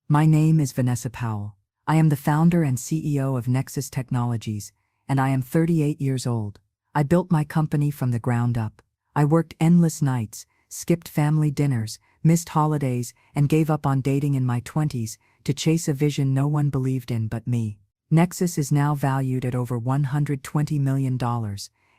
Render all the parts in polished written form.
My name is Vanessa Powell. I am the founder and CEO of Nexus Technologies, and I am 38 years old. I built my company from the ground up. I worked endless nights, skipped family dinners, missed holidays, and gave up on dating in my 20s to chase a vision no one believed in but me. Nexus is now valued at over $120 million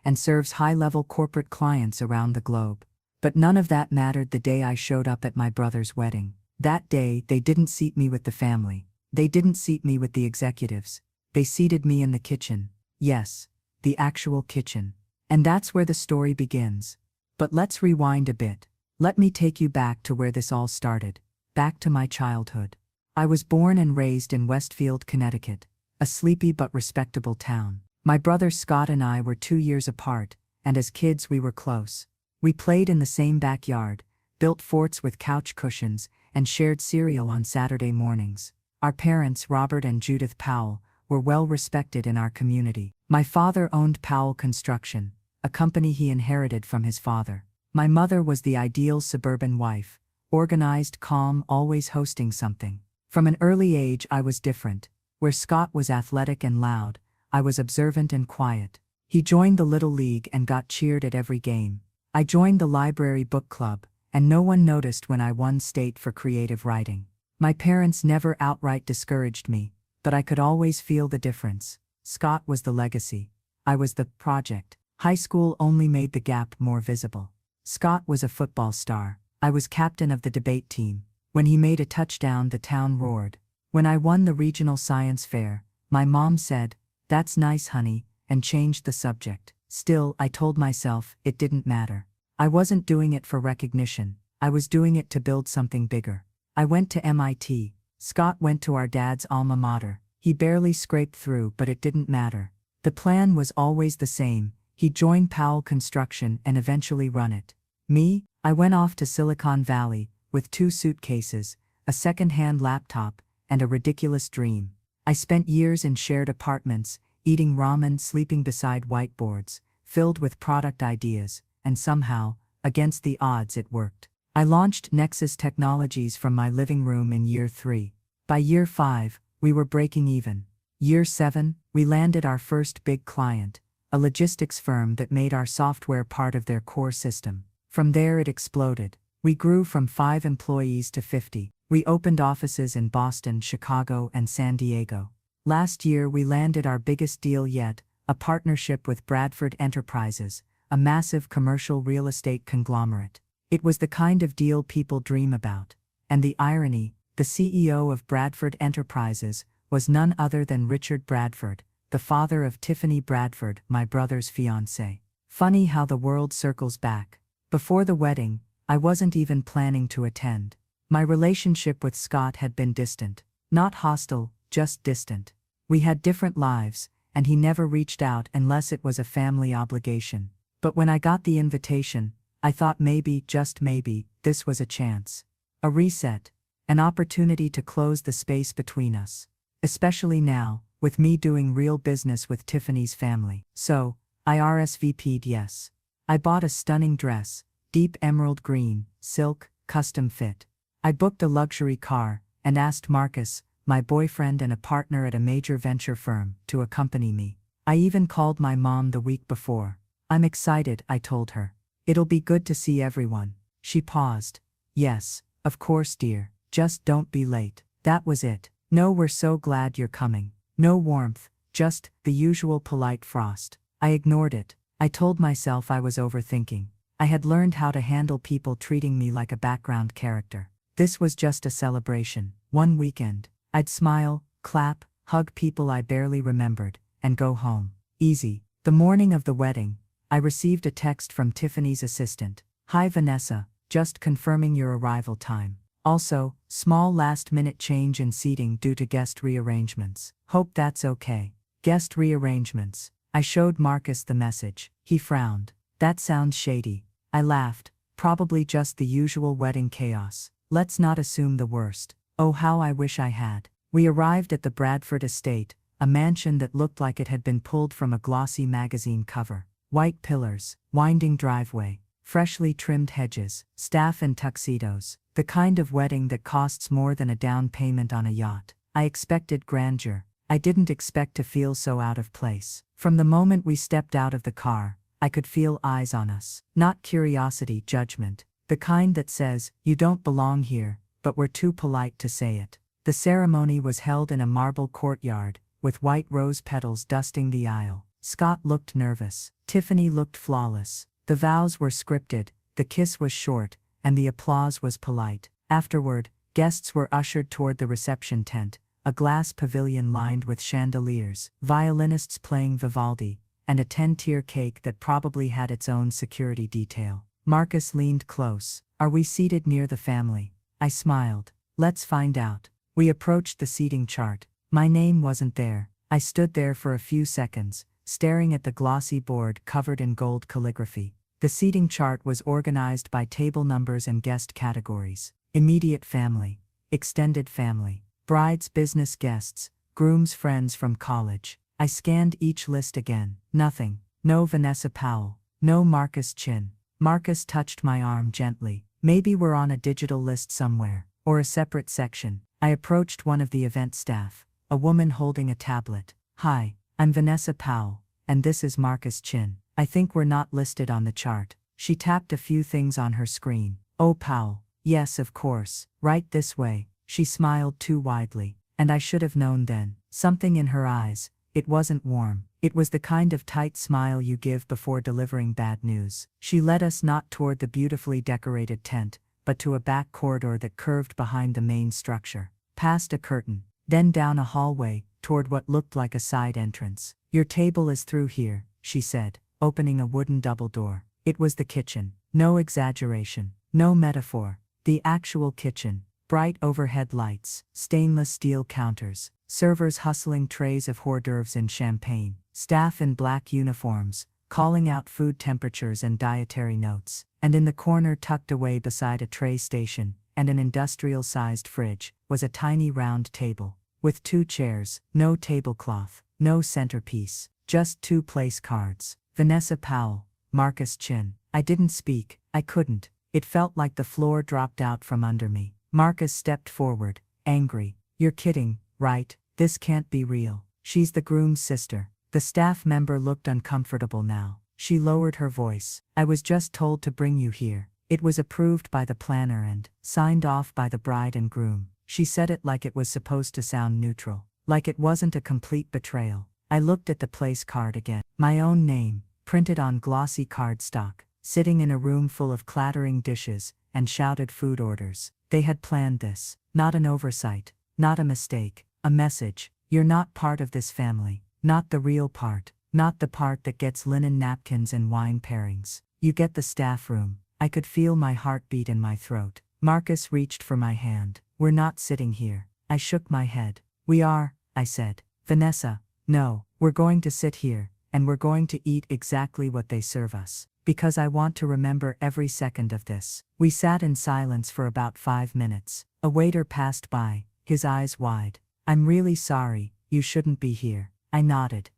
and serves high-level corporate clients around the globe. But none of that mattered the day I showed up at my brother's wedding. That day, they didn't seat me with the family. They didn't seat me with the executives. They seated me in the kitchen. Yes, the actual kitchen. And that's where the story begins. But let's rewind a bit. Let me take you back to where this all started, back to my childhood. I was born and raised in Westfield, Connecticut, a sleepy but respectable town. My brother Scott and I were 2 years apart, and as kids we were close. We played in the same backyard, built forts with couch cushions, and shared cereal on Saturday mornings. Our parents, Robert and Judith Powell, were well respected in our community. My father owned Powell Construction, a company he inherited from his father. My mother was the ideal suburban wife, organized, calm, always hosting something. From an early age I was different. Where Scott was athletic and loud, I was observant and quiet. He joined the Little League and got cheered at every game. I joined the library book club, and no one noticed when I won state for creative writing. My parents never outright discouraged me, but I could always feel the difference. Scott was the legacy. I was the project. High school only made the gap more visible. Scott was a football star. I was captain of the debate team. When he made a touchdown, the town roared. When I won the regional science fair, my mom said, "That's nice, honey," and changed the subject. Still, I told myself it didn't matter. I wasn't doing it for recognition. I was doing it to build something bigger. I went to MIT. Scott went to our dad's alma mater. He barely scraped through, but it didn't matter. The plan was always the same. He'd join Powell Construction and eventually run it. Me? I went off to Silicon Valley with 2 suitcases, a second-hand laptop, and a ridiculous dream. I spent years in shared apartments, eating ramen, sleeping beside whiteboards, filled with product ideas, and somehow, against the odds, it worked. I launched Nexus Technologies from my living room in year 3. By year 5, we were breaking even. Year 7, we landed our first big client, a logistics firm that made our software part of their core system. From there it exploded. We grew from 5 employees to 50. We opened offices in Boston, Chicago, and San Diego. Last year we landed our biggest deal yet, a partnership with Bradford Enterprises, a massive commercial real estate conglomerate. It was the kind of deal people dream about. And the irony, the CEO of Bradford Enterprises was none other than Richard Bradford, the father of Tiffany Bradford, my brother's fiancée. Funny how the world circles back. Before the wedding, I wasn't even planning to attend. My relationship with Scott had been distant. Not hostile, just distant. We had different lives, and he never reached out unless it was a family obligation. But when I got the invitation, I thought maybe, just maybe, this was a chance. A reset. An opportunity to close the space between us. Especially now, with me doing real business with Tiffany's family. So, I RSVP'd yes. I bought a stunning dress, deep emerald green, silk, custom fit. I booked a luxury car, and asked Marcus, my boyfriend and a partner at a major venture firm, to accompany me. I even called my mom the week before. "I'm excited," I told her. "It'll be good to see everyone." She paused. "Yes, of course, dear. Just don't be late." That was it. No, "We're so glad you're coming." No warmth, just the usual polite frost. I ignored it. I told myself I was overthinking. I had learned how to handle people treating me like a background character. This was just a celebration. One weekend. I'd smile, clap, hug people I barely remembered, and go home. Easy. The morning of the wedding, I received a text from Tiffany's assistant. "Hi Vanessa, just confirming your arrival time. Also, small last-minute change in seating due to guest rearrangements. Hope that's okay." Guest rearrangements. I showed Marcus the message. He frowned. "That sounds shady." I laughed. "Probably just the usual wedding chaos. Let's not assume the worst." Oh, how I wish I had. We arrived at the Bradford estate, a mansion that looked like it had been pulled from a glossy magazine cover. White pillars, winding driveway, freshly trimmed hedges, staff in tuxedos, the kind of wedding that costs more than a down payment on a yacht. I expected grandeur. I didn't expect to feel so out of place. From the moment we stepped out of the car, I could feel eyes on us. Not curiosity, judgment. The kind that says, "You don't belong here," but we're too polite to say it. The ceremony was held in a marble courtyard, with white rose petals dusting the aisle. Scott looked nervous. Tiffany looked flawless. The vows were scripted, the kiss was short, and the applause was polite. Afterward, guests were ushered toward the reception tent, a glass pavilion lined with chandeliers, violinists playing Vivaldi, and a 10-tier cake that probably had its own security detail. Marcus leaned close. "Are we seated near the family?" I smiled. "Let's find out." We approached the seating chart. My name wasn't there. I stood there for a few seconds, staring at the glossy board covered in gold calligraphy. The seating chart was organized by table numbers and guest categories. Immediate family, extended family, bride's business guests, groom's friends from college. I scanned each list again. Nothing. No Vanessa Powell. No Marcus Chin. Marcus touched my arm gently. "Maybe we're on a digital list somewhere, or a separate section." I approached one of the event staff, a woman holding a tablet. "Hi, I'm Vanessa Powell, and this is Marcus Chin. I think we're not listed on the chart." She tapped a few things on her screen. "Oh, Powell, yes, of course, right this way." She smiled too widely, and I should have known then. Something in her eyes. It wasn't warm. It was the kind of tight smile you give before delivering bad news. She led us not toward the beautifully decorated tent, but to a back corridor that curved behind the main structure, past a curtain, then down a hallway, toward what looked like a side entrance. "Your table is through here," she said, opening a wooden double door. It was the kitchen. No exaggeration, no metaphor. The actual kitchen. Bright overhead lights, stainless steel counters, servers hustling trays of hors d'oeuvres in champagne, staff in black uniforms, calling out food temperatures and dietary notes, and in the corner tucked away beside a tray station and an industrial-sized fridge, was a tiny round table, with 2 chairs, no tablecloth, no centerpiece, just 2 place cards. Vanessa Powell, Marcus Chin. I didn't speak. I couldn't. It felt like the floor dropped out from under me. Marcus stepped forward, angry. "You're kidding, right? This can't be real." "She's the groom's sister." The staff member looked uncomfortable now. She lowered her voice. "I was just told to bring you here. It was approved by the planner and signed off by the bride and groom." She said it like it was supposed to sound neutral, like it wasn't a complete betrayal. I looked at the place card again. My own name, printed on glossy cardstock, sitting in a room full of clattering dishes and shouted food orders. They had planned this. Not an oversight, not a mistake, a message. "You're not part of this family. Not the real part. Not the part that gets linen napkins and wine pairings. You get the staff room." I could feel my heartbeat in my throat. Marcus reached for my hand. "We're not sitting here." I shook my head. "We are," I said. "Vanessa, no, we're going to sit here, and we're going to eat exactly what they serve us. Because I want to remember every second of this." We sat in silence for about 5 minutes. A waiter passed by, his eyes wide. "I'm really sorry, you shouldn't be here." I nodded.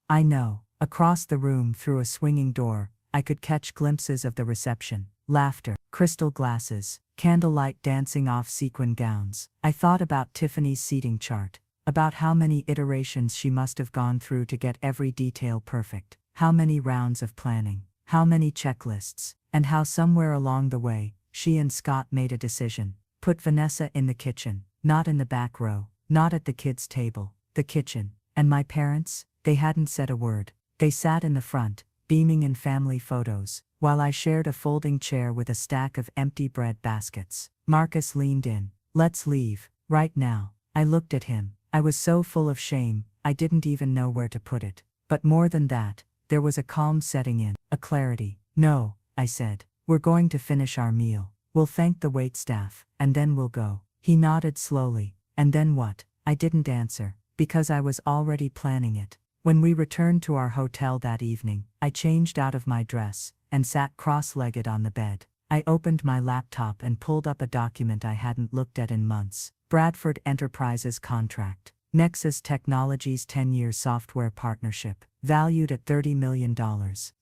"I know." Across the room through a swinging door, I could catch glimpses of the reception. Laughter, crystal glasses, candlelight dancing off sequin gowns. I thought about Tiffany's seating chart, about how many iterations she must have gone through to get every detail perfect, how many rounds of planning, how many checklists, and how somewhere along the way, she and Scott made a decision. Put Vanessa in the kitchen, not in the back row, not at the kids' table, the kitchen. And my parents, they hadn't said a word. They sat in the front, beaming in family photos, while I shared a folding chair with a stack of empty bread baskets. Marcus leaned in. "Let's leave, right now." I looked at him. I was so full of shame, I didn't even know where to put it. But more than that, there was a calm setting in, a clarity. "No," I said. "We're going to finish our meal. We'll thank the waitstaff, and then we'll go." He nodded slowly. "And then what?" I didn't answer, because I was already planning it. When we returned to our hotel that evening, I changed out of my dress and sat cross-legged on the bed. I opened my laptop and pulled up a document I hadn't looked at in months. Bradford Enterprises contract. Nexus Technologies 10-year software partnership. Valued at $30 million.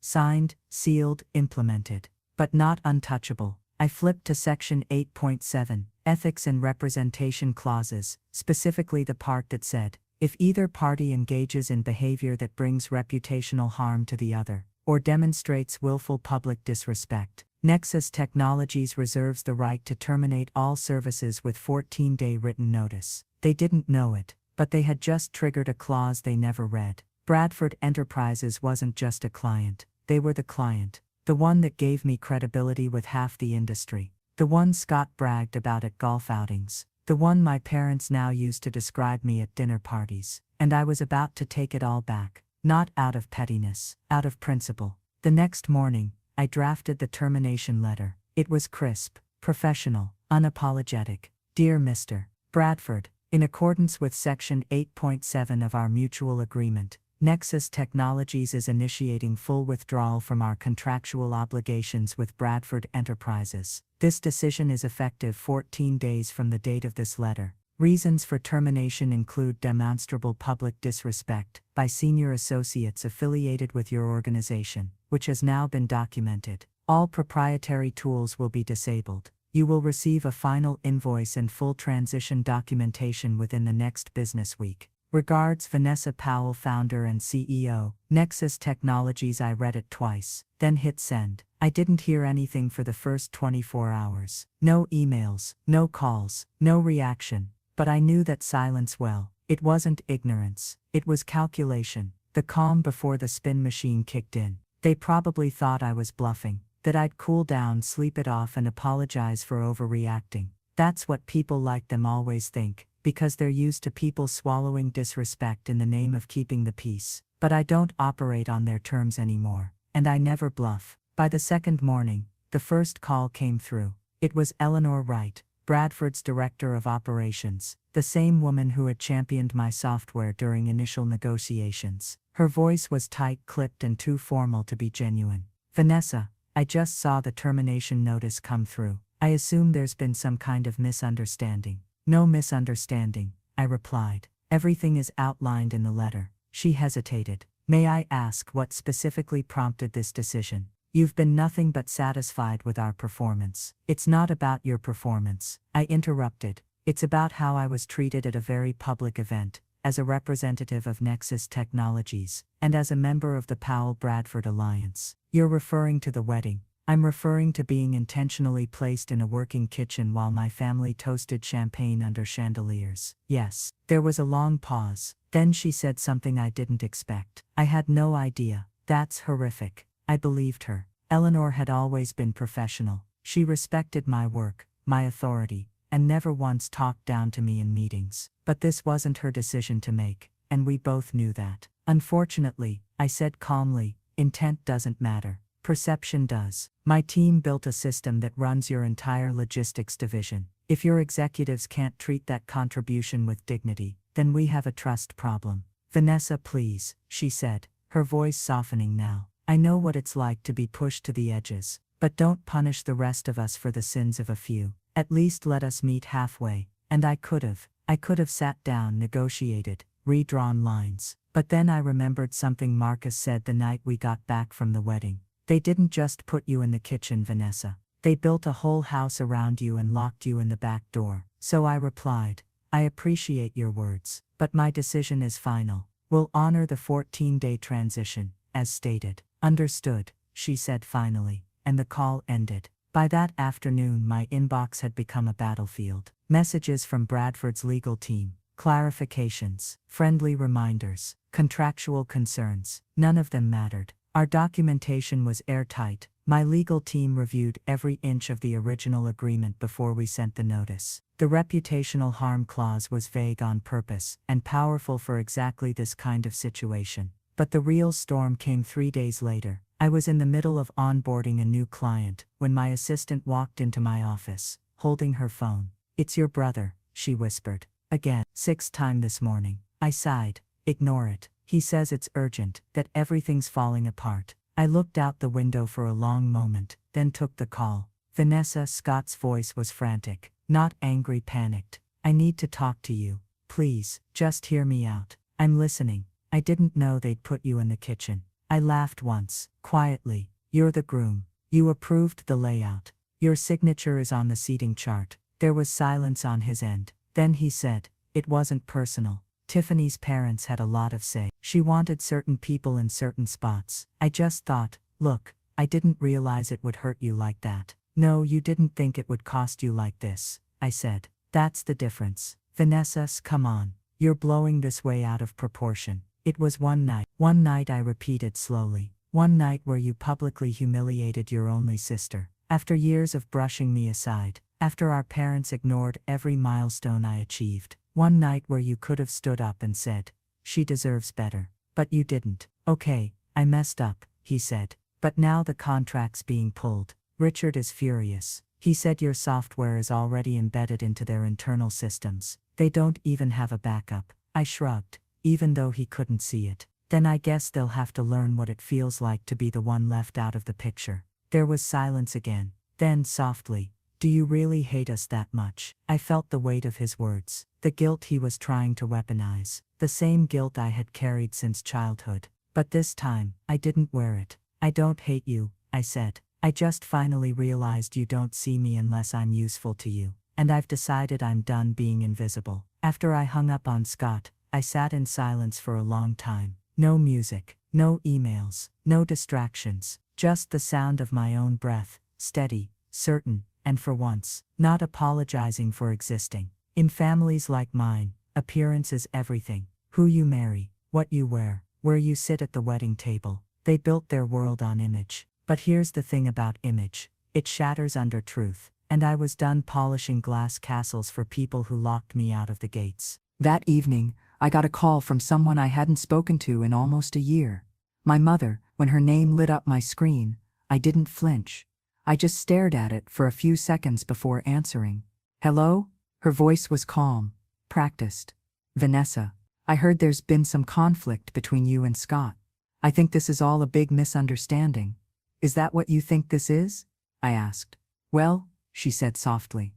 Signed, sealed, implemented. but not untouchable. I flipped to section 8.7, Ethics and Representation Clauses, specifically the part that said, if either party engages in behavior that brings reputational harm to the other, or demonstrates willful public disrespect, Nexus Technologies reserves the right to terminate all services with 14-day written notice. They didn't know it, but they had just triggered a clause they never read. Bradford Enterprises wasn't just a client, they were the client. The one that gave me credibility with half the industry. The one Scott bragged about at golf outings. The one my parents now use to describe me at dinner parties. And I was about to take it all back. Not out of pettiness, out of principle. The next morning, I drafted the termination letter. It was crisp, professional, unapologetic. Dear Mr. Bradford, in accordance with Section 8.7 of our mutual agreement, Nexus Technologies is initiating full withdrawal from our contractual obligations with Bradford Enterprises. This decision is effective 14 days from the date of this letter. Reasons for termination include demonstrable public disrespect by senior associates affiliated with your organization, which has now been documented. All proprietary tools will be disabled. You will receive a final invoice and full transition documentation within the next business week. Regards, Vanessa Powell, founder and CEO, Nexus Technologies. I read it twice, then hit send. I didn't hear anything for the first 24 hours. No emails, no calls, no reaction. But I knew that silence well. It wasn't ignorance, it was calculation. The calm before the spin machine kicked in. They probably thought I was bluffing, that I'd cool down, sleep it off, and apologize for overreacting. That's what people like them always think, because they're used to people swallowing disrespect in the name of keeping the peace. But I don't operate on their terms anymore, and I never bluff. By the second morning, the first call came through. It was Eleanor Wright, Bradford's director of operations, the same woman who had championed my software during initial negotiations. Her voice was tight-clipped and too formal to be genuine. Vanessa, I just saw the termination notice come through. I assume there's been some kind of misunderstanding. No misunderstanding, I replied. Everything is outlined in the letter. She hesitated. May I ask what specifically prompted this decision? You've been nothing but satisfied with our performance. It's not about your performance, I interrupted. It's about how I was treated at a very public event, as a representative of Nexus Technologies, and as a member of the Powell-Bradford Alliance. You're referring to the wedding. I'm referring to being intentionally placed in a working kitchen while my family toasted champagne under chandeliers. Yes. There was a long pause. Then she said something I didn't expect. I had no idea. That's horrific. I believed her. Eleanor had always been professional. She respected my work, my authority, and never once talked down to me in meetings. But this wasn't her decision to make, and we both knew that. Unfortunately, I said calmly, intent doesn't matter. Perception does. My team built a system that runs your entire logistics division. If your executives can't treat that contribution with dignity, then we have a trust problem. Vanessa, please, she said, her voice softening now. I know what it's like to be pushed to the edges, but don't punish the rest of us for the sins of a few. At least let us meet halfway. And I could have sat down, negotiated, redrawn lines. But then I remembered something Marcus said the night we got back from the wedding. They didn't just put you in the kitchen, Vanessa. They built a whole house around you and locked you in the back door. So I replied, I appreciate your words, but my decision is final. We'll honor the 14-day transition, as stated. Understood, she said finally, and the call ended. By that afternoon, my inbox had become a battlefield. Messages from Bradford's legal team, clarifications, friendly reminders, contractual concerns. None of them mattered. Our documentation was airtight. My legal team reviewed every inch of the original agreement before we sent the notice. The reputational harm clause was vague on purpose and powerful for exactly this kind of situation. But the real storm came 3 days later. I was in the middle of onboarding a new client when my assistant walked into my office, holding her phone. It's your brother, she whispered. Again, 6th time this morning. I sighed. Ignore it. He says it's urgent, that everything's falling apart. I looked out the window for a long moment, then took the call. Vanessa, Scott's voice was frantic, not angry, panicked. I need to talk to you. Please, just hear me out. I'm listening. I didn't know they'd put you in the kitchen. I laughed once, quietly. You're the groom. You approved the layout. Your signature is on the seating chart. There was silence on his end. Then he said, "It wasn't personal. Tiffany's parents had a lot of say. She wanted certain people in certain spots. I just thought, look, I didn't realize it would hurt you like that." "No, you didn't think it would cost you like this," I said. "That's the difference. Vanessa, come on. You're blowing this way out of proportion. It was one night." "One night," I repeated slowly. "One night where you publicly humiliated your only sister. After years of brushing me aside. After our parents ignored every milestone I achieved. One night where you could have stood up and said, 'She deserves better.' But you didn't." "Okay, I messed up," he said. "But now the contract's being pulled. Richard is furious. He said your software is already embedded into their internal systems. They don't even have a backup." I shrugged, even though he couldn't see it. "Then I guess they'll have to learn what it feels like to be the one left out of the picture." There was silence again. Then, softly, "Do you really hate us that much?" I felt the weight of his words. The guilt he was trying to weaponize. The same guilt I had carried since childhood. But this time, I didn't wear it. "I don't hate you," I said. "I just finally realized you don't see me unless I'm useful to you. And I've decided I'm done being invisible." After I hung up on Scott, I sat in silence for a long time. No music, no emails, no distractions, just the sound of my own breath, steady, certain, and for once, not apologizing for existing. In families like mine, appearance is everything. Who you marry, what you wear, where you sit at the wedding table. They built their world on image. But here's the thing about image. It shatters under truth. And I was done polishing glass castles for people who locked me out of the gates. That evening, I got a call from someone I hadn't spoken to in almost a year. My mother. When her name lit up my screen, I didn't flinch. I just stared at it for a few seconds before answering. "Hello?" Her voice was calm, practiced. "Vanessa, I heard there's been some conflict between you and Scott. I think this is all a big misunderstanding." "Is that what you think this is?" I asked. "Well," she said softly,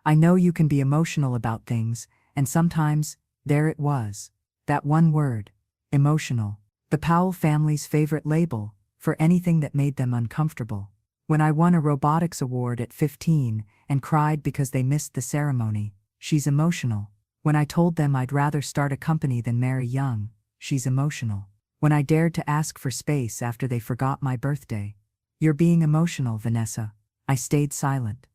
"I know you can be emotional about things, and sometimes, there it was. That one word. Emotional. The Powell family's favorite label for anything that made them uncomfortable. When I won a robotics award at 15 and cried because they missed the ceremony, she's emotional. When I told them I'd rather start a company than marry young, she's emotional. When I dared to ask for space after they forgot my birthday. You're being emotional, Vanessa." I stayed silent.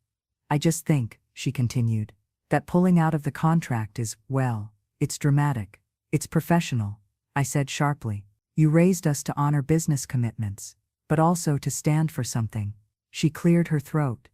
"I just think," she continued, "that pulling out of the contract is, well, it's dramatic. It's professional," I said sharply. "You raised us to honor business commitments, but also to stand for something." She cleared her throat.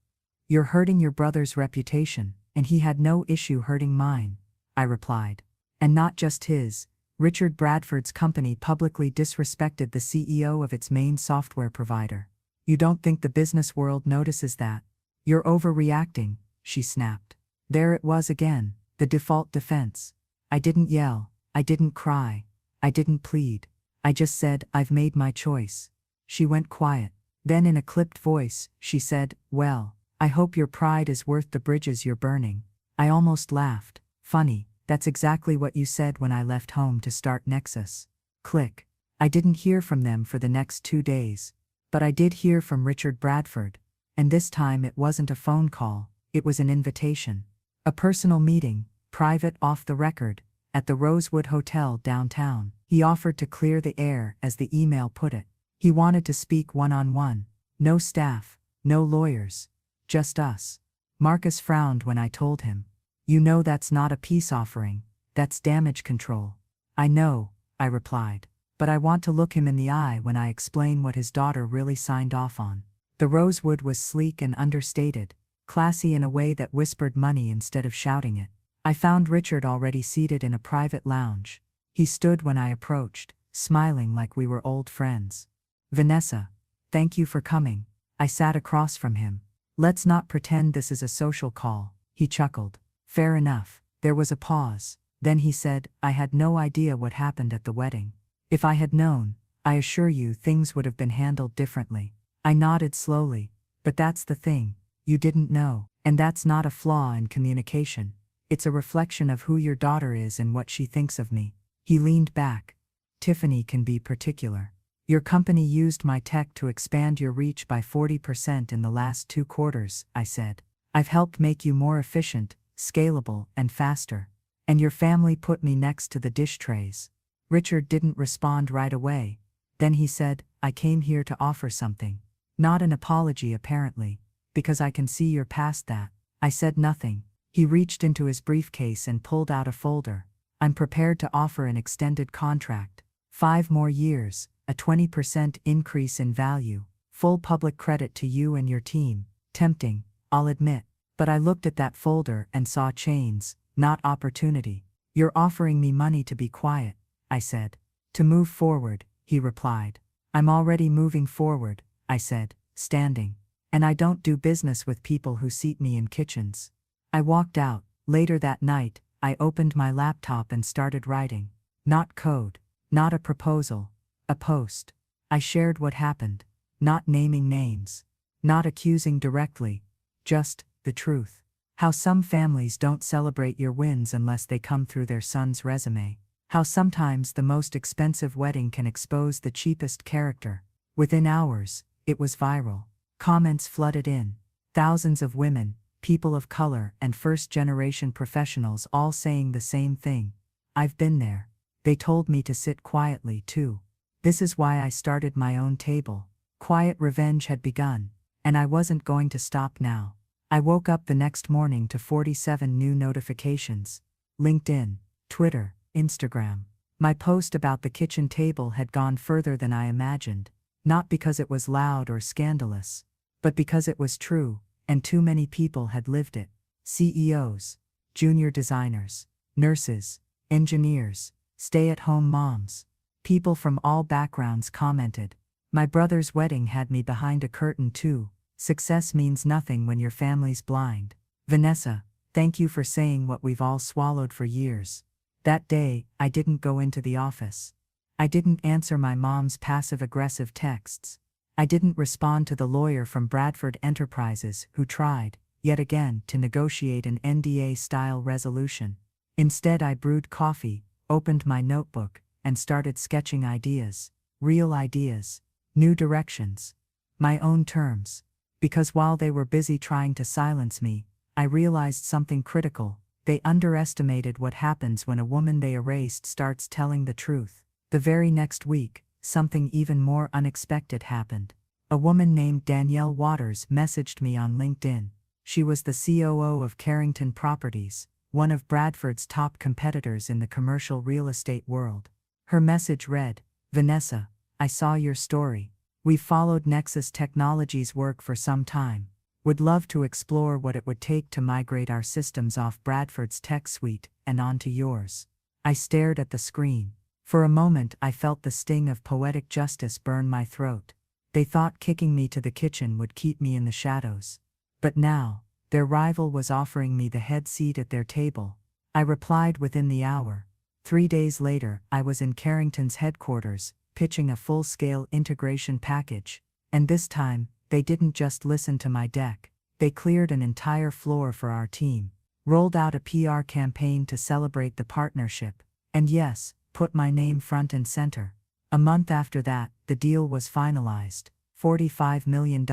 "You're hurting your brother's reputation, and he had no issue hurting mine," I replied. "And not just his. Richard Bradford's company publicly disrespected the CEO of its main software provider. You don't think the business world notices that? You're overreacting," she snapped. There it was again, the default defense. I didn't yell, I didn't cry, I didn't plead. I just said, "I've made my choice." She went quiet. Then in a clipped voice, she said, "Well, I hope your pride is worth the bridges you're burning." I almost laughed. "Funny, that's exactly what you said when I left home to start Nexus." Click. I didn't hear from them for the next 2 days. But I did hear from Richard Bradford. And this time it wasn't a phone call, it was an invitation. A personal meeting, private off the record, at the Rosewood Hotel downtown. He offered to clear the air, as the email put it. He wanted to speak one-on-one. No staff, no lawyers. Just us. Marcus frowned when I told him. "You know that's not a peace offering, that's damage control." "I know," I replied. "But I want to look him in the eye when I explain what his daughter really signed off on." The Rosewood was sleek and understated, classy in a way that whispered money instead of shouting it. I found Richard already seated in a private lounge. He stood when I approached, smiling like we were old friends. "Vanessa, thank you for coming." I sat across from him. "Let's not pretend this is a social call," he chuckled. "Fair enough." There was a pause. Then he said, "I had no idea what happened at the wedding. If I had known, I assure you things would have been handled differently." I nodded slowly. "But that's the thing, you didn't know. And that's not a flaw in communication. It's a reflection of who your daughter is and what she thinks of me." He leaned back. "Tiffany can be particular. Your company used my tech to expand your reach by 40% in the last 2 quarters, I said. I've helped make you more efficient, scalable, and faster. And your family put me next to the dish trays. Richard didn't respond right away. Then he said, I came here to offer something. Not an apology apparently, because I can see you're past that. I said nothing. He reached into his briefcase and pulled out a folder. I'm prepared to offer an extended contract. 5 more years, a 20% increase in value, full public credit to you and your team. Tempting, I'll admit. But I looked at that folder and saw chains, not opportunity. You're offering me money to be quiet, I said. To move forward, he replied. I'm already moving forward, I said, standing. And I don't do business with people who seat me in kitchens. I walked out. Later that night, I opened my laptop and started writing. Not code, not a proposal, a post. I shared what happened, not naming names, not accusing directly, just the truth. How some families don't celebrate your wins unless they come through their son's resume. How sometimes the most expensive wedding can expose the cheapest character. Within hours, it was viral. Comments flooded in. Thousands of women, people of color, and first-generation professionals all saying the same thing. I've been there. They told me to sit quietly, too. This is why I started my own table. Quiet revenge had begun, and I wasn't going to stop now. I woke up the next morning to 47 new notifications. LinkedIn, Twitter, Instagram. My post about the kitchen table had gone further than I imagined, not because it was loud or scandalous, but because it was true, and too many people had lived it. CEOs, junior designers, nurses, engineers, stay-at-home moms. People from all backgrounds commented. My brother's wedding had me behind a curtain too. Success means nothing when your family's blind. Vanessa, thank you for saying what we've all swallowed for years. That day, I didn't go into the office. I didn't answer my mom's passive-aggressive texts. I didn't respond to the lawyer from Bradford Enterprises who tried, yet again, to negotiate an NDA-style resolution. Instead, I brewed coffee, opened my notebook, and started sketching ideas. Real ideas. New directions. My own terms. Because while they were busy trying to silence me, I realized something critical. They underestimated what happens when a woman they erased starts telling the truth. The very next week, something even more unexpected happened. A woman named Danielle Waters messaged me on LinkedIn. She was the COO of Carrington Properties, one of Bradford's top competitors in the commercial real estate world. Her message read, Vanessa, I saw your story. We've followed Nexus Technologies' work for some time. Would love to explore what it would take to migrate our systems off Bradford's tech suite and onto yours. I stared at the screen. For a moment I felt the sting of poetic justice burn my throat. They thought kicking me to the kitchen would keep me in the shadows. But now, their rival was offering me the head seat at their table. I replied within the hour. 3 days later, I was in Carrington's headquarters, pitching a full-scale integration package. And this time, they didn't just listen to my deck. They cleared an entire floor for our team, rolled out a PR campaign to celebrate the partnership, and yes, put my name front and center. A month after that, the deal was finalized. $45 million.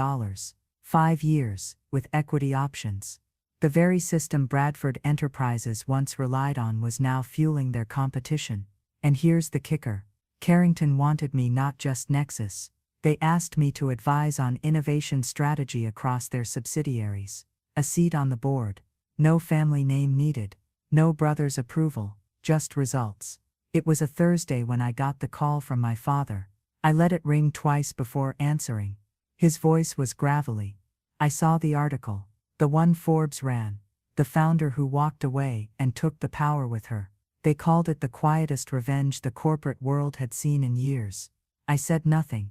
5 years, with equity options. The very system Bradford Enterprises once relied on was now fueling their competition. And here's the kicker. Carrington wanted me not just Nexus. They asked me to advise on innovation strategy across their subsidiaries. A seat on the board. No family name needed. No brother's approval. Just results. It was a Thursday when I got the call from my father. I let it ring twice before answering. His voice was gravelly. I saw the article. The one Forbes ran. The founder who walked away and took the power with her. They called it the quietest revenge the corporate world had seen in years. I said nothing.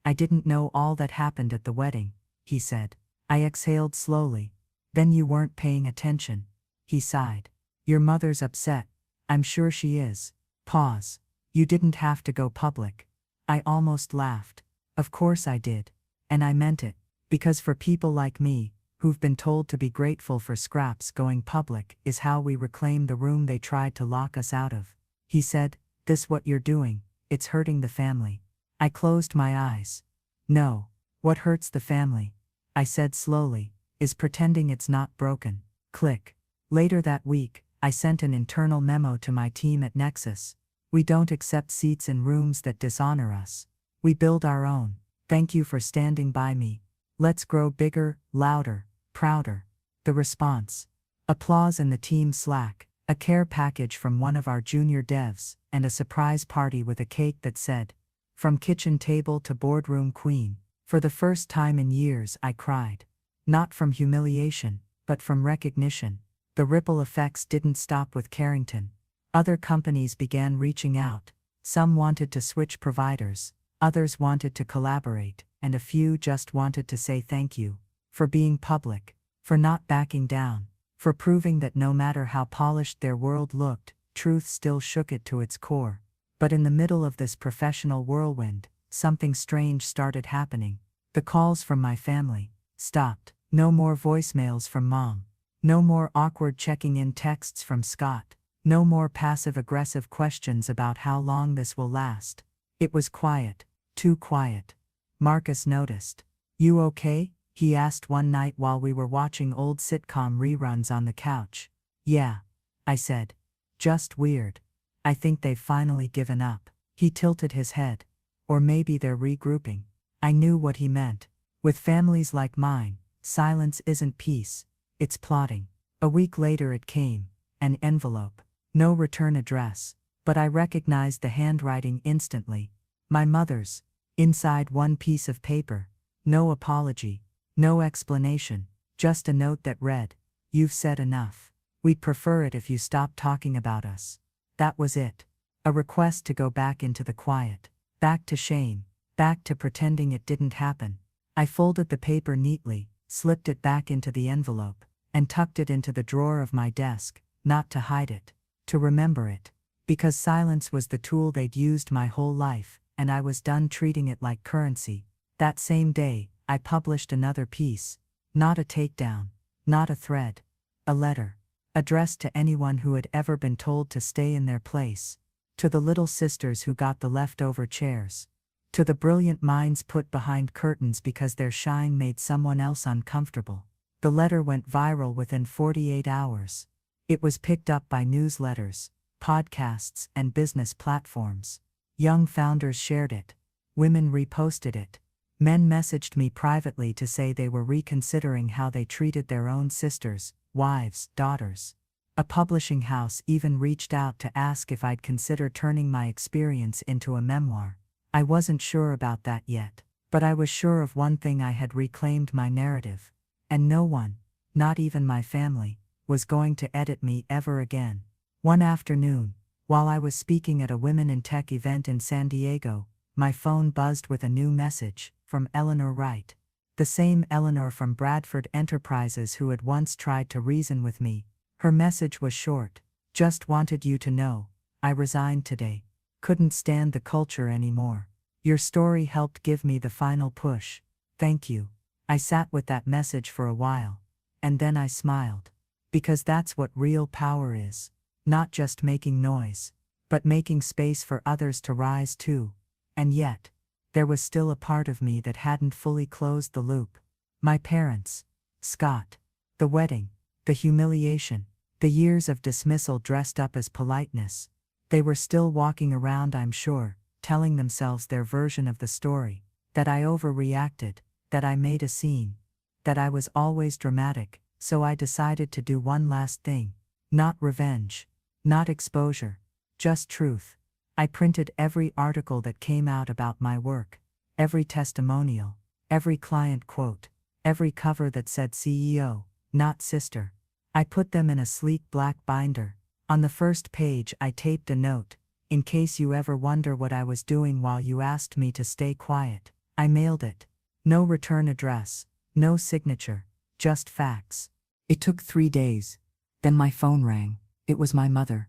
I didn't know all that happened at the wedding, he said. I exhaled slowly. Then you weren't paying attention. He sighed. Your mother's upset. I'm sure she is. Pause. You didn't have to go public. I almost laughed. Of course I did. And I meant it. Because for people like me, who've been told to be grateful for scraps, going public is how we reclaim the room they tried to lock us out of. He said, this what you're doing, it's hurting the family. I closed my eyes. No. What hurts the family, I said slowly, is pretending it's not broken. Click. Later that week, I sent an internal memo to my team at Nexus. We don't accept seats in rooms that dishonor us. We build our own. Thank you for standing by me. Let's grow bigger, louder, prouder. The response. Applause in the team Slack, a care package from one of our junior devs, and a surprise party with a cake that said, "From kitchen table to boardroom queen." For the first time in years I cried. Not from humiliation, but from recognition. The ripple effects didn't stop with Carrington. Other companies began reaching out. Some wanted to switch providers, others wanted to collaborate, and a few just wanted to say thank you. For being public, for not backing down, for proving that no matter how polished their world looked, truth still shook it to its core. But in the middle of this professional whirlwind, something strange started happening. The calls from my family stopped. No more voicemails from Mom. No more awkward checking-in texts from Scott. No more passive-aggressive questions about how long this will last. It was quiet, too quiet. Marcus noticed. "You okay?" he asked one night while we were watching old sitcom reruns on the couch. "Yeah," I said. "Just weird. I think they've finally given up." He tilted his head. "Or maybe they're regrouping." I knew what he meant. With families like mine, silence isn't peace, it's plotting. A week later it came. An envelope. No return address. But I recognized the handwriting instantly. My mother's. Inside one piece of paper. No apology. No explanation. Just a note that read, "You've said enough. We'd prefer it if you stopped talking about us." That was it. A request to go back into the quiet. Back to shame. Back to pretending it didn't happen. I folded the paper neatly, slipped it back into the envelope, and tucked it into the drawer of my desk, not to hide it, to remember it. Because silence was the tool they'd used my whole life, and I was done treating it like currency. That same day, I published another piece. Not a takedown, not a thread. A letter. Addressed to anyone who had ever been told to stay in their place. To the little sisters who got the leftover chairs. To the brilliant minds put behind curtains because their shine made someone else uncomfortable. The letter went viral within 48 hours. It was picked up by newsletters, podcasts, and business platforms. Young founders shared it. Women reposted it. Men messaged me privately to say they were reconsidering how they treated their own sisters, wives, daughters. A publishing house even reached out to ask if I'd consider turning my experience into a memoir. I wasn't sure about that yet, but I was sure of one thing: I had reclaimed my narrative. And no one, not even my family, was going to edit me ever again. One afternoon, while I was speaking at a Women in Tech event in San Diego, my phone buzzed with a new message from Eleanor Wright. The same Eleanor from Bradford Enterprises who had once tried to reason with me. Her message was short. "Just wanted you to know, I resigned today. Couldn't stand the culture anymore. Your story helped give me the final push. Thank you." I sat with that message for a while. And then I smiled. Because that's what real power is. Not just making noise, but making space for others to rise too. And yet, there was still a part of me that hadn't fully closed the loop. My parents. Scott. The wedding. The humiliation. The years of dismissal dressed up as politeness. They were still walking around, I'm sure, telling themselves their version of the story. That I overreacted. That I made a scene. That I was always dramatic. So I decided to do one last thing. Not revenge. Not exposure. Just truth. I printed every article that came out about my work. Every testimonial. Every client quote. Every cover that said CEO, not sister. I put them in a sleek black binder. On the first page I taped a note: "In case you ever wonder what I was doing while you asked me to stay quiet." I mailed it. No return address. No signature. Just facts. It took 3 days. Then my phone rang. It was my mother.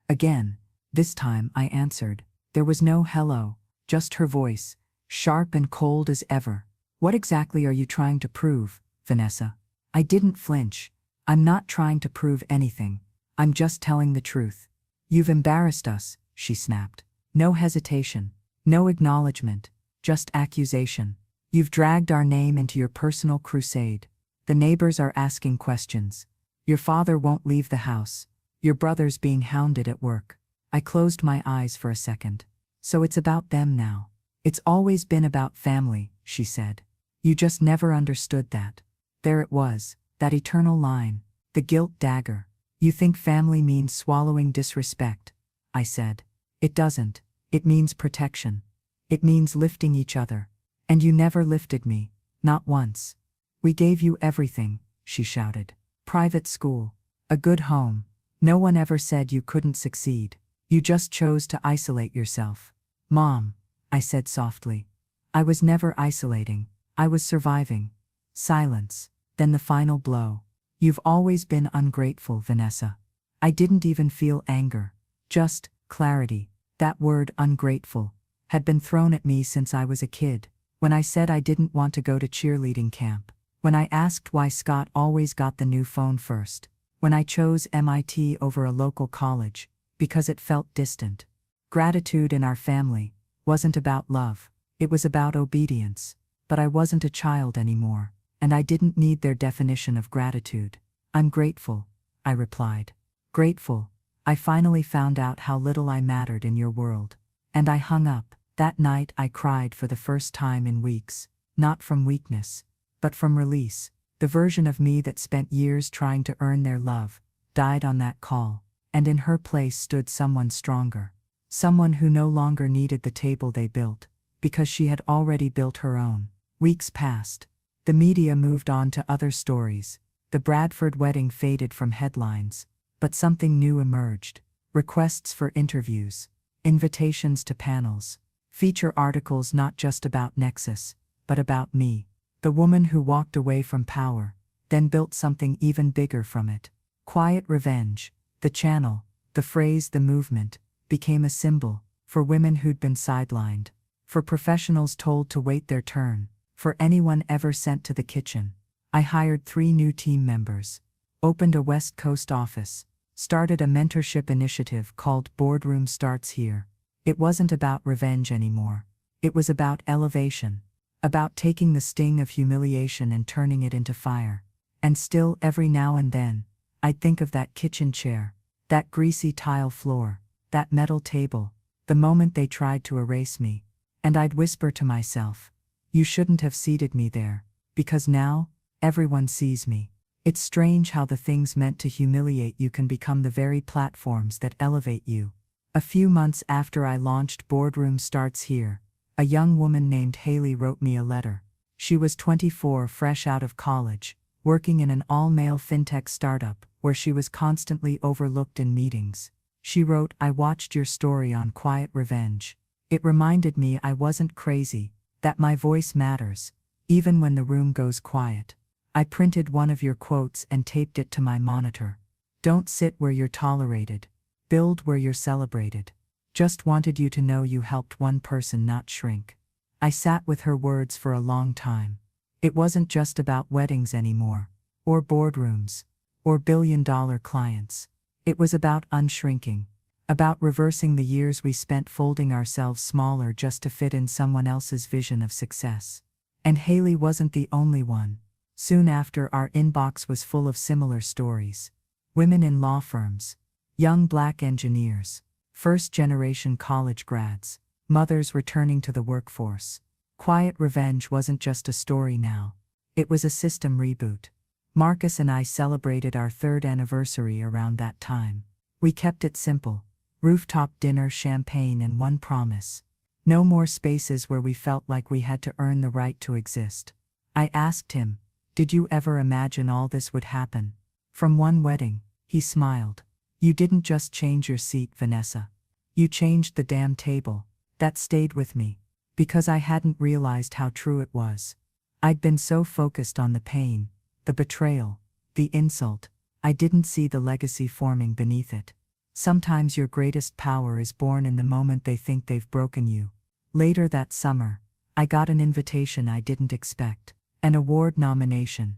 Again. This time I answered. There was no hello, just her voice, sharp and cold as ever. "What exactly are you trying to prove, Vanessa?" I didn't flinch. "I'm not trying to prove anything. I'm just telling the truth." "You've embarrassed us," she snapped. No hesitation. No acknowledgement. just accusation. You've dragged our name into your personal crusade. The neighbors are asking questions. Your father won't leave the house. Your brother's being hounded at work. I closed my eyes for a second. So it's about them now. It's always been about family, she said. You just never understood that. There it was, that eternal line, the guilt dagger. You think family means swallowing disrespect, I said. It doesn't. It means protection. It means lifting each other. And you never lifted me, not once. We gave you everything, she shouted. Private school, a good home. No one ever said you couldn't succeed. You just chose to isolate yourself. Mom, I said softly. I was never isolating. I was surviving. Silence. Then the final blow. You've always been ungrateful, Vanessa. I didn't even feel anger. Just clarity. That word, ungrateful, had been thrown at me since I was a kid. When I said I didn't want to go to cheerleading camp. When I asked why Scott always got the new phone first. When I chose MIT over a local college, because it felt distant. Gratitude in our family wasn't about love. It was about obedience. But I wasn't a child anymore, and I didn't need their definition of gratitude. I'm grateful, I replied. Grateful. I finally found out how little I mattered in your world. And I hung up. That night I cried for the first time in weeks, not from weakness, but from release. The version of me that spent years trying to earn their love died on that call, and in her place stood someone stronger. Someone who no longer needed the table they built, because she had already built her own. Weeks passed. The media moved on to other stories. The Bradford wedding faded from headlines, but something new emerged. Requests for interviews, invitations to panels, feature articles not just about Nexus, but about me. The woman who walked away from power, then built something even bigger from it. Quiet revenge. The channel, the phrase, the movement, became a symbol for women who'd been sidelined, for professionals told to wait their turn, for anyone ever sent to the kitchen. I hired 3 new team members, opened a West Coast office, started a mentorship initiative called Boardroom Starts Here. It wasn't about revenge anymore. It was about elevation, about taking the sting of humiliation and turning it into fire. And still, every now and then, I'd think of that kitchen chair, that greasy tile floor, that metal table, the moment they tried to erase me. And I'd whisper to myself, you shouldn't have seated me there, because now, everyone sees me. It's strange how the things meant to humiliate you can become the very platforms that elevate you. A few months after I launched Boardroom Starts Here, a young woman named Haley wrote me a letter. She was 24, fresh out of college, working in an all-male fintech startup where she was constantly overlooked in meetings. She wrote, I watched your story on quiet revenge. It reminded me I wasn't crazy, that my voice matters, even when the room goes quiet. I printed one of your quotes and taped it to my monitor. Don't sit where you're tolerated. Build where you're celebrated. Just wanted you to know you helped one person not shrink. I sat with her words for a long time. It wasn't just about weddings anymore, or boardrooms, or billion-dollar clients. It was about unshrinking, about reversing the years we spent folding ourselves smaller just to fit in someone else's vision of success. And Haley wasn't the only one. Soon after, our inbox was full of similar stories. Women in law firms, young Black engineers, first-generation college grads, mothers returning to the workforce. Quiet revenge wasn't just a story now. It was a system reboot. Marcus and I celebrated our 3rd anniversary around that time. We kept it simple. Rooftop dinner, champagne, and one promise. No more spaces where we felt like we had to earn the right to exist. I asked him, did you ever imagine all this would happen? From one wedding, he smiled. You didn't just change your seat, Vanessa. You changed the damn table. That stayed with me, because I hadn't realized how true it was. I'd been so focused on the pain, the betrayal, the insult, I didn't see the legacy forming beneath it. Sometimes your greatest power is born in the moment they think they've broken you. Later that summer, I got an invitation I didn't expect. An award nomination.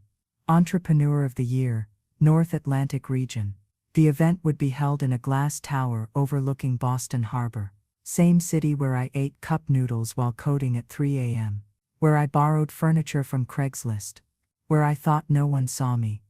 Entrepreneur of the Year, North Atlantic Region. The event would be held in a glass tower overlooking Boston Harbor. Same city where I ate cup noodles while coding at 3 a.m. Where I borrowed furniture from Craigslist. Where I thought no one saw me.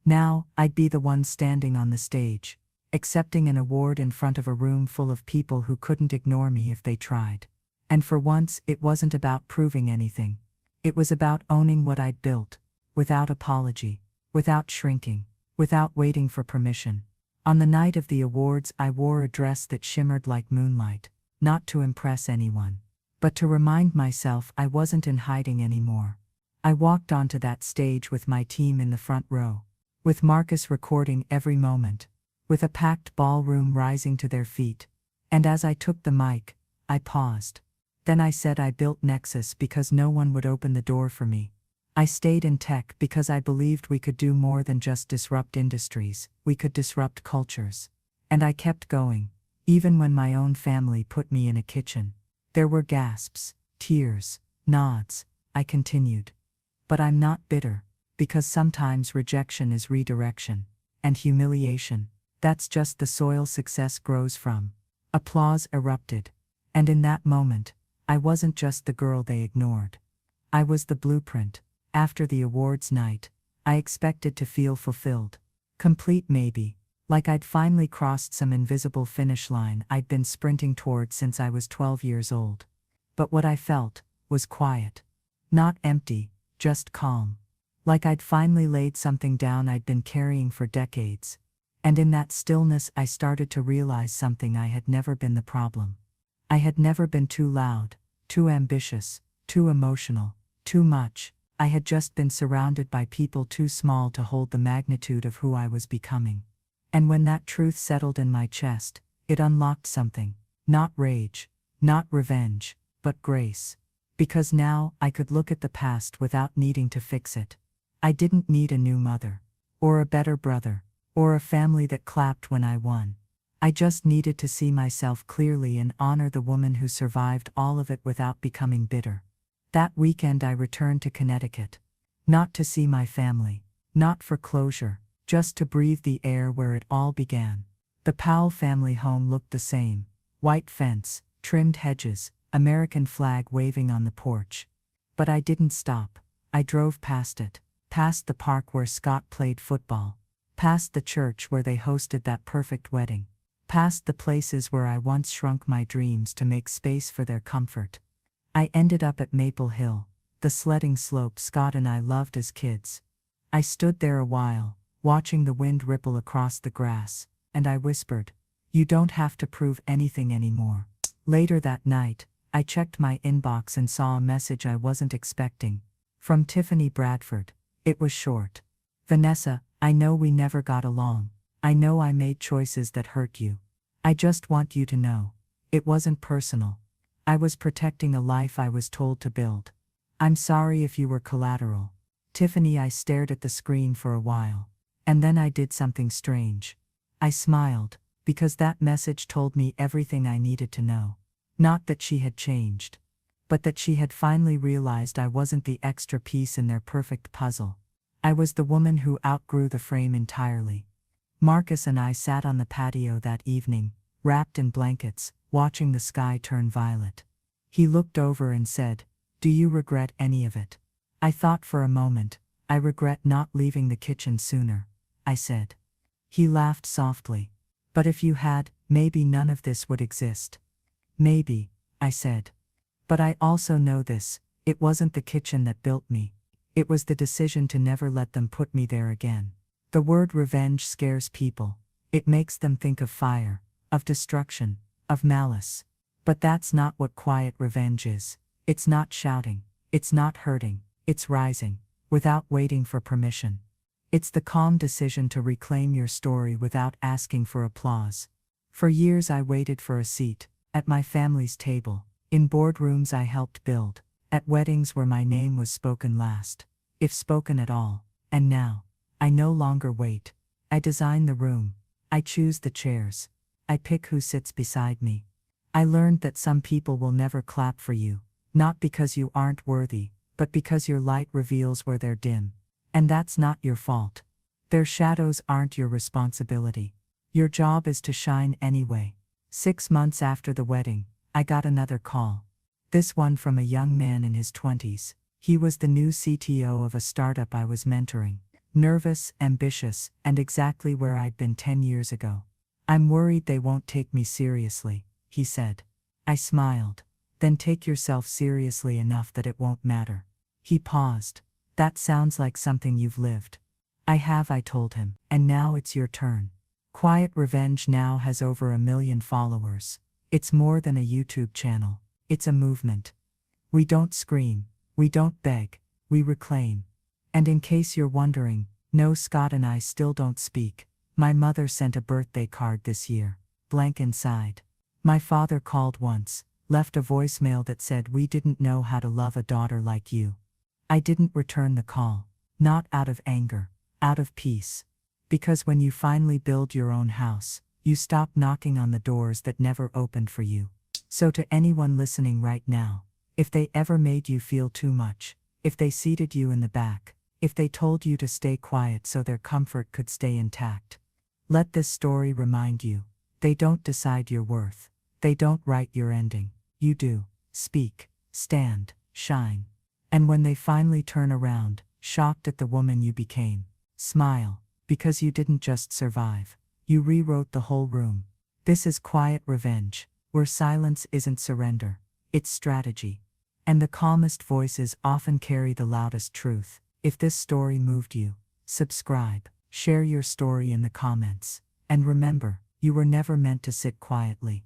Now, I'd be the one standing on the stage, accepting an award in front of a room full of people who couldn't ignore me if they tried. And for once, it wasn't about proving anything. It was about owning what I'd built, without apology, without shrinking, without waiting for permission. On the night of the awards, I wore a dress that shimmered like moonlight, not to impress anyone, but to remind myself I wasn't in hiding anymore. I walked onto that stage with my team in the front row, with Marcus recording every moment, with a packed ballroom rising to their feet. And as I took the mic, I paused. Then I said I built Nexus because no one would open the door for me. I stayed in tech because I believed we could do more than just disrupt industries, we could disrupt cultures. And I kept going, even when my own family put me in a kitchen. There were gasps, tears, nods. I continued. But I'm not bitter, because sometimes rejection is redirection. And humiliation, that's just the soil success grows from. Applause erupted. And in that moment, I wasn't just the girl they ignored. I was the blueprint. After the awards night, I expected to feel fulfilled. Complete maybe, like I'd finally crossed some invisible finish line I'd been sprinting toward since I was 12 years old. But what I felt was quiet. Not empty, just calm. Like I'd finally laid something down I'd been carrying for decades. And in that stillness I started to realize something: I had never been the problem. I had never been too loud, too ambitious, too emotional, too much. I had just been surrounded by people too small to hold the magnitude of who I was becoming. And when that truth settled in my chest, it unlocked something. Not rage, not revenge, but grace. Because now I could look at the past without needing to fix it. I didn't need a new mother, or a better brother, or a family that clapped when I won. I just needed to see myself clearly and honor the woman who survived all of it without becoming bitter. That weekend I returned to Connecticut. Not to see my family, not for closure, just to breathe the air where it all began. The Powell family home looked the same. White fence, trimmed hedges, American flag waving on the porch. But I didn't stop. I drove past it, past the park where Scott played football, past the church where they hosted that perfect wedding, past the places where I once shrunk my dreams to make space for their comfort. I ended up at Maple Hill, the sledding slope Scott and I loved as kids. I stood there a while, watching the wind ripple across the grass, and I whispered, "You don't have to prove anything anymore." Later that night, I checked my inbox and saw a message I wasn't expecting. From Tiffany Bradford. It was short. "Vanessa, I know we never got along. I know I made choices that hurt you. I just want you to know. It wasn't personal. I was protecting a life I was told to build. I'm sorry if you were collateral." Tiffany, I stared at the screen for a while. And then I did something strange. I smiled, because that message told me everything I needed to know. Not that she had changed, but that she had finally realized I wasn't the extra piece in their perfect puzzle. I was the woman who outgrew the frame entirely. Marcus and I sat on the patio that evening, wrapped in blankets, watching the sky turn violet. He looked over and said, "Do you regret any of it?" I thought for a moment. "I regret not leaving the kitchen sooner," I said. He laughed softly. "But if you had, maybe none of this would exist." "Maybe," I said. "But I also know this: it wasn't the kitchen that built me. It was the decision to never let them put me there again." The word revenge scares people. It makes them think of fire, of destruction, of malice. But that's not what quiet revenge is. It's not shouting. It's not hurting. It's rising, without waiting for permission. It's the calm decision to reclaim your story without asking for applause. For years I waited for a seat, at my family's table, in boardrooms I helped build, at weddings where my name was spoken last, if spoken at all. And now, I no longer wait. I design the room. I choose the chairs. I pick who sits beside me. I learned that some people will never clap for you, not because you aren't worthy, but because your light reveals where they're dim. And that's not your fault. Their shadows aren't your responsibility. Your job is to shine anyway. 6 months after the wedding, I got another call. This one from a young man in his 20s. He was the new CTO of a startup I was mentoring. Nervous, ambitious, and exactly where I'd been 10 years ago. "I'm worried they won't take me seriously," he said. I smiled. "Then take yourself seriously enough that it won't matter." He paused. "That sounds like something you've lived." "I have," I told him, "and now it's your turn." Quiet Revenge now has over 1 million followers. It's more than a YouTube channel. It's a movement. We don't scream. We don't beg. We reclaim. And in case you're wondering, no, Scott and I still don't speak. My mother sent a birthday card this year. Blank inside. My father called once, left a voicemail that said, "We didn't know how to love a daughter like you." I didn't return the call. Not out of anger. Out of peace. Because when you finally build your own house, you stop knocking on the doors that never opened for you. So to anyone listening right now, if they ever made you feel too much, if they seated you in the back, if they told you to stay quiet so their comfort could stay intact, let this story remind you, they don't decide your worth. They don't write your ending. You do. Speak, stand, shine. And when they finally turn around, shocked at the woman you became, smile, because you didn't just survive. You rewrote the whole room. This is Quiet Revenge, where silence isn't surrender, it's strategy. And the calmest voices often carry the loudest truth. If this story moved you, subscribe, share your story in the comments. And remember, you were never meant to sit quietly.